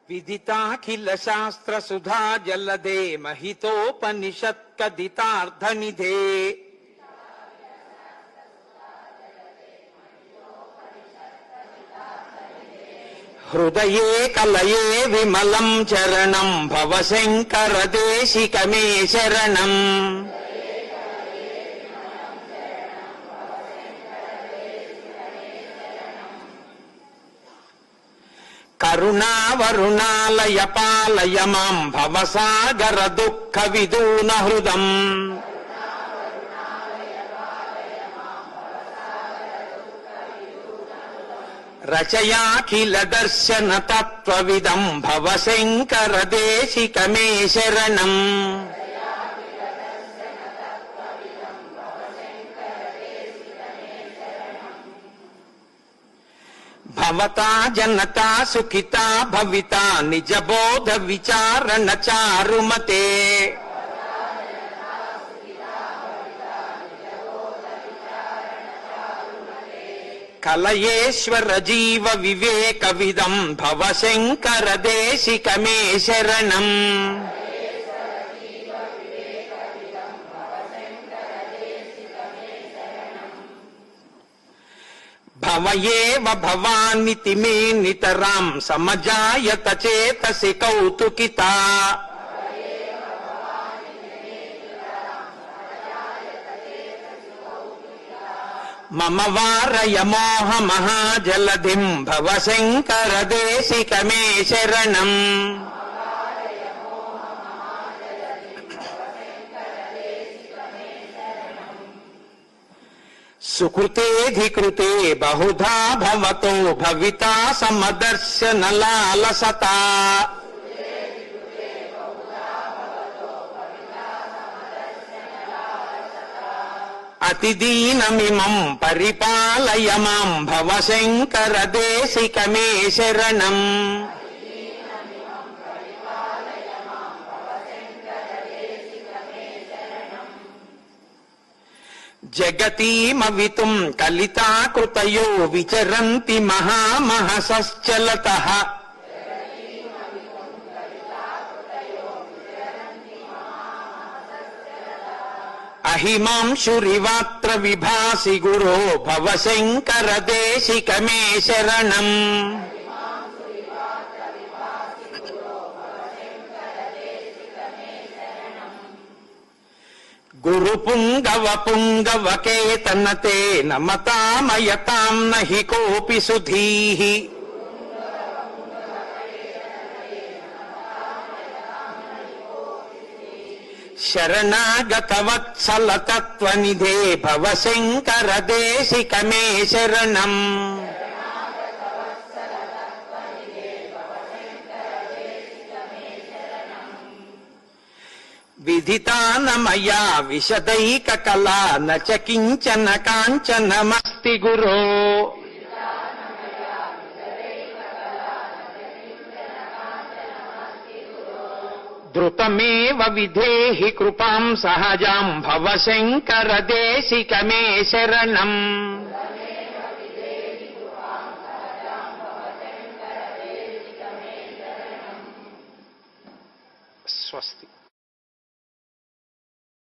విదితాఖిల శాస్త్ర సుధా జలదే మహితోపనిషత్కదితార్థనిధే హృదయే కలయే విమలం చరణం భవశంకర దేశిక మే శరణం. కరుణావరుణాలయ పాలయ మాం భవసాగర దుఃఖ విదూన హృదం. రచయాఖిల దర్శన తత్వవిదం భవశంకర దేశిక మే శరణం. భవతా జనతా సుఖితా భవితా నిజబోధ విచారణ చారుమతే. కలయేశ్వర జీవ వివేక విదం భవశంకర దేశిక మే శరణం. భవయేవ భవానితి మే నితరాం సమజాయత చేతసి కౌతుకితా. మమ వారయ మోహ మహాజలధిం భవశంకర దేశిక మే శరణం. సుకృతేధికృతే బహుధా భవతో భవితా సమదర్శన లాలసతా. అతిదీనమిమం పరిపాలయ మాం భవశంకర దేశిక మే శరణం. జగతీమవితుం కలితాకృతయో విచరంతి మహామహసశ్చలతః. అహిమాంశురివాత్ర విభాసి గురో భవశంకర దేశిక మే శరణం. గురు పుంగవ పుంగవ కేతనతే నమతామయతాం నహి కోపి సుధీః. శరణాగత వత్సల తత్వనిధే భవశంకర దేశిక మే శరణం. విదితానమయా విశదైక కళా నచ కించన కాంచనమస్తి గురో. ధృతమేవ విధేహి కృపాం సహజాం భవశంకర దేశిక మే శరణం. స్వస్తి.